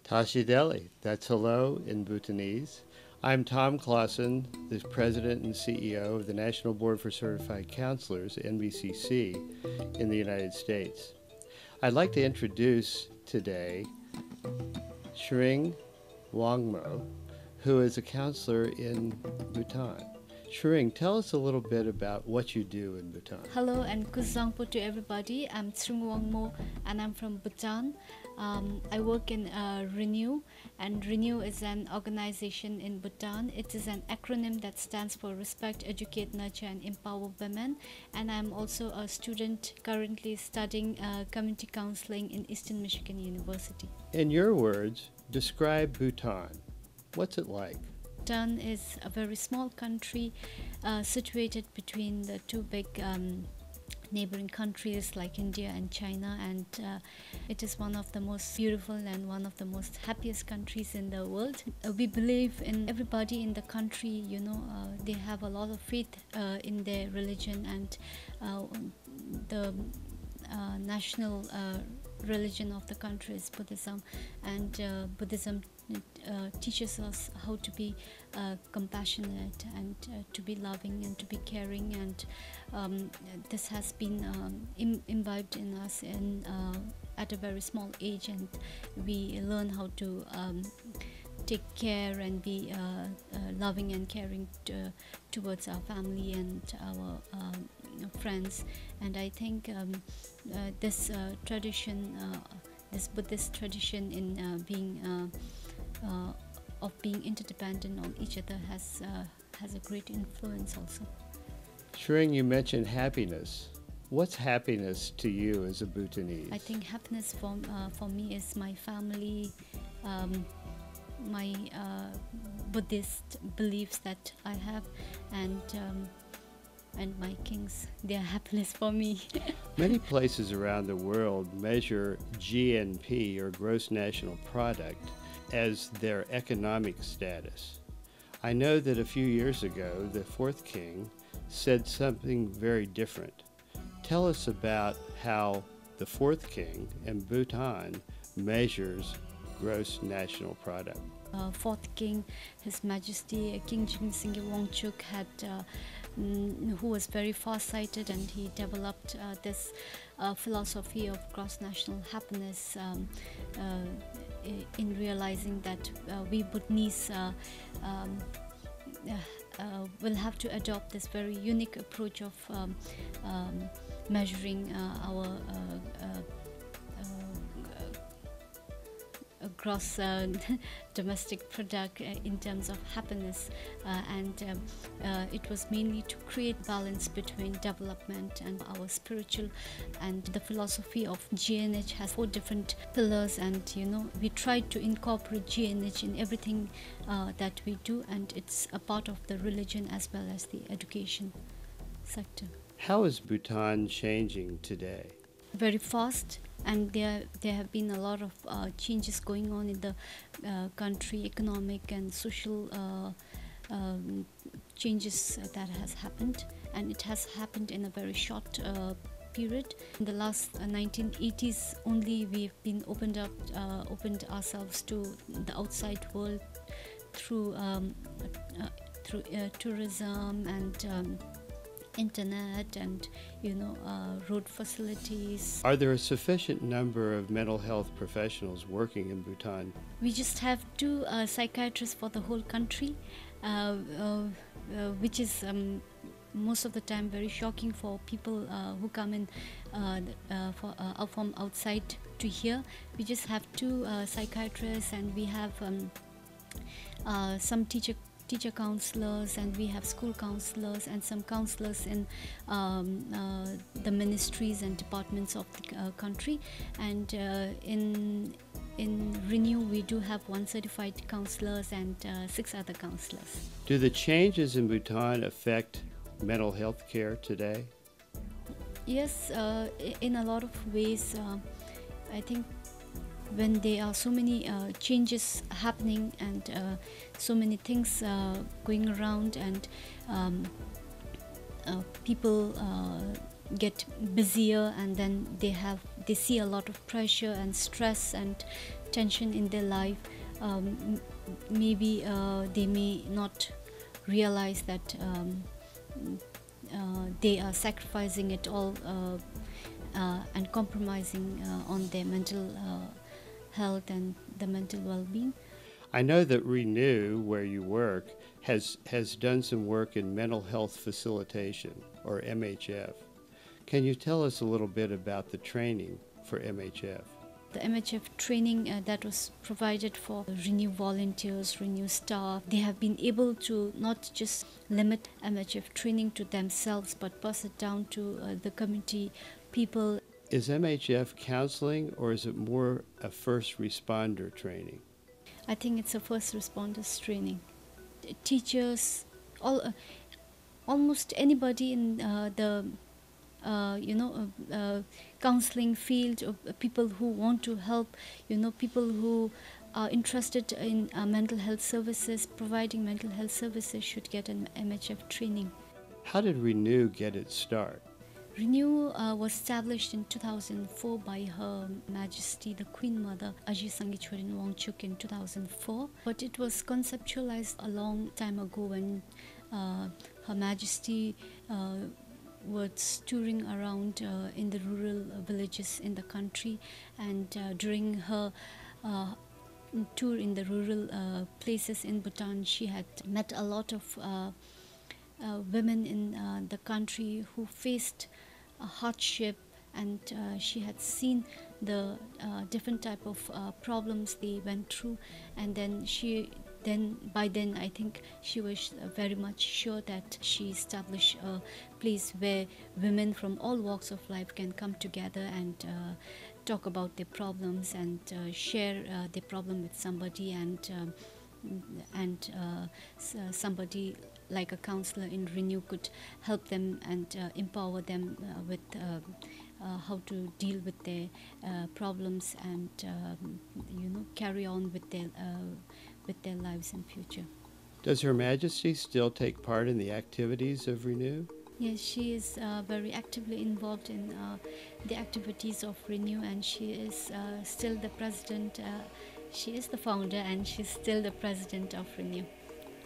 Tashi Deli, that's hello in Bhutanese. I'm Tom Clausen, the President and CEO of the National Board for Certified Counselors, NBCC, in the United States. I'd like to introduce today Shring Wangmo, who is a counselor in Bhutan. Shring, tell us a little bit about what you do in Bhutan. Hello and kuzangpo to everybody. I'm Shring Wangmo and I'm from Bhutan. I work in Renew, and Renew is an organization in Bhutan. It is an acronym that stands for Respect, Educate, Nurture and Empower Women. And I'm also a student currently studying community counseling in Eastern Michigan University. In your words, describe Bhutan. What's it like? Bhutan is a very small country situated between the two big neighboring countries like India and China, and it is one of the most beautiful and one of the most happiest countries in the world. We believe in everybody in the country, they have a lot of faith in their religion, and the national religion of the country is Buddhism, and Buddhism teaches us how to be compassionate and to be loving and to be caring, and this has been imbibed in us at a very small age, and we learn how to take care and be loving and caring towards our family and our friends. And I think this tradition, this Buddhist tradition in being interdependent on each other has a great influence also. Shring, you mentioned happiness. What's happiness to you as a Bhutanese? I think happiness for me is my family, my Buddhist beliefs that I have, and my kings. They are happiness for me. Many places around the world measure GNP, or gross national product, as their economic status. I know that a few years ago, the fourth king said something very different. Tell us about how the fourth king in Bhutan measures gross national product. Fourth king, His Majesty King Singye Wangchuk, who was very far-sighted, and he developed this philosophy of gross national happiness in realizing that we Bhutanese will have to adopt this very unique approach of measuring our gross domestic product in terms of happiness, and it was mainly to create balance between development and our spiritual. And the philosophy of GNH has 4 different pillars, and we try to incorporate GNH in everything that we do, and it's a part of the religion as well as the education sector. How is Bhutan changing today? Very fast, and there have been a lot of changes going on in the country, economic and social changes that has happened, and it has happened in a very short period. In the last 1980s only, we've been opened ourselves to the outside world through tourism and internet and road facilities. Are there a sufficient number of mental health professionals working in Bhutan? We just have 2 psychiatrists for the whole country, which is most of the time very shocking for people who come in from outside to here. We just have 2 psychiatrists, and we have some teacher counselors, and we have school counselors and some counselors in the ministries and departments of the country. And in Renew, we do have 1 certified counselors and 6 other counselors. Do the changes in Bhutan affect mental health care today? Yes, in a lot of ways. I think when there are so many changes happening and so many things going around, and people get busier, and then they see a lot of pressure and stress and tension in their life, maybe they may not realize that they are sacrificing it all and compromising on their mental health and the mental well-being. I know that Renew, where you work, has done some work in mental health facilitation, or MHF. Can you tell us a little bit about the training for MHF? The MHF training that was provided for Renew volunteers, Renew staff, they have been able to not just limit MHF training to themselves, but pass it down to the community people. Is MHF counseling, or is it more a first responder training? I think it's a first responders training. Teachers, almost anybody in the counseling field, people who want to help, people who are interested in mental health services, providing mental health services should get an MHF training. How did Renew get its start? Renew was established in 2004 by Her Majesty, the Queen Mother, Ajit Sangitchorin Wangchuk in 2004. But it was conceptualized a long time ago when Her Majesty was touring around in the rural villages in the country, and during her tour in the rural places in Bhutan, she had met a lot of women in the country who faced hardship, and she had seen the different type of problems they went through, and by then I think she was very much sure that she established a place where women from all walks of life can come together and talk about their problems and share their problem with somebody, and somebody like a counselor in Renew could help them and empower them with how to deal with their problems and carry on with their lives in future. Does Her Majesty still take part in the activities of Renew? Yes, she is very actively involved in the activities of Renew, and she is still the president. She is the founder, and she's still the president of Renew.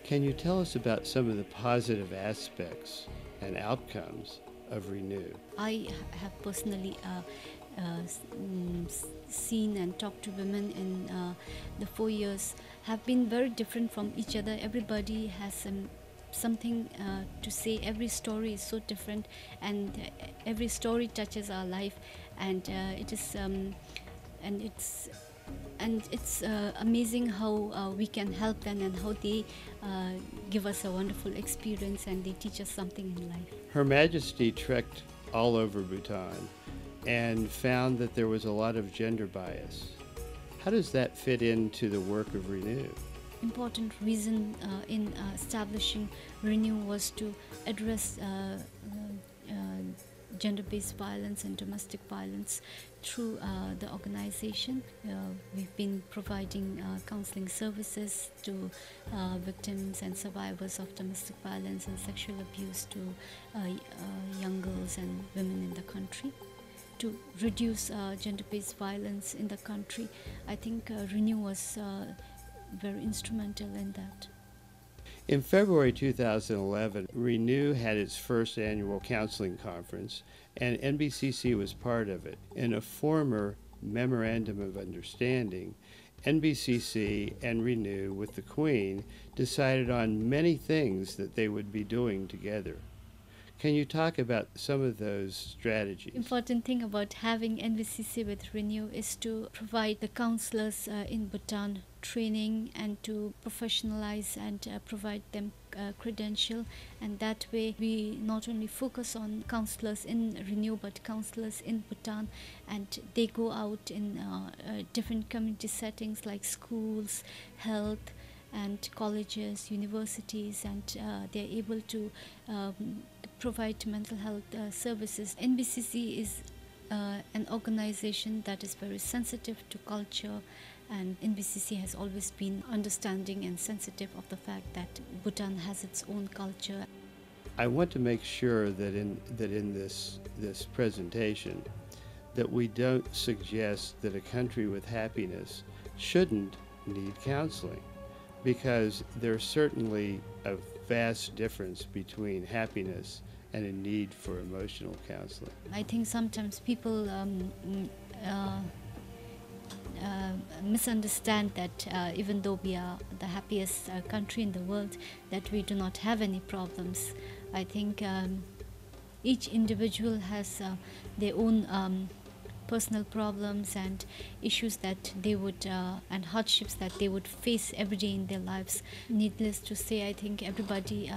Can you tell us about some of the positive aspects and outcomes of Renew? I have personally seen and talked to women in the 4 years have been very different from each other. Everybody has something to say. Every story is so different, and every story touches our life, and it's amazing how we can help them, and how they give us a wonderful experience, and they teach us something in life. Her Majesty trekked all over Bhutan and found that there was a lot of gender bias. How does that fit into the work of Renew? Important reason in establishing Renew was to address gender-based violence and domestic violence through the organization. We've been providing counseling services to victims and survivors of domestic violence and sexual abuse, to young girls and women in the country. To reduce gender-based violence in the country, I think Renew was very instrumental in that. In February 2011, Renew had its first annual counseling conference, and NBCC was part of it. In a former Memorandum of Understanding, NBCC and Renew, with the Queen, decided on many things that they would be doing together. Can you talk about some of those strategies? Important thing about having NBCC with Renew is to provide the counselors in Bhutan training, and to professionalize and provide them credential, and that way we not only focus on counselors in Renew but counselors in Bhutan, and they go out in different community settings like schools, health, and colleges, universities, and they're able to provide mental health services. NBCC is an organization that is very sensitive to culture, and NBCC has always been understanding and sensitive of the fact that Bhutan has its own culture. I want to make sure that in this presentation that we don't suggest that a country with happiness shouldn't need counseling, because there's certainly a vast difference between happiness and a need for emotional counseling. I think sometimes people misunderstand that even though we are the happiest country in the world, that we do not have any problems. I think each individual has their own personal problems and issues that they would and hardships that they would face every day in their lives. Needless to say, I think everybody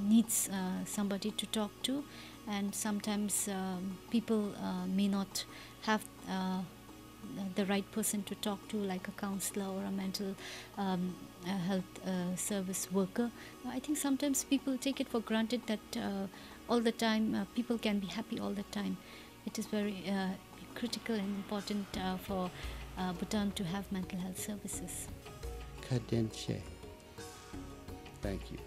needs somebody to talk to, and sometimes people may not have the right person to talk to, like a counselor or a mental health service worker. I think sometimes people take it for granted that all the time people can be happy all the time. It is very critical and important for Bhutan to have mental health services. Kadenche. Thank you.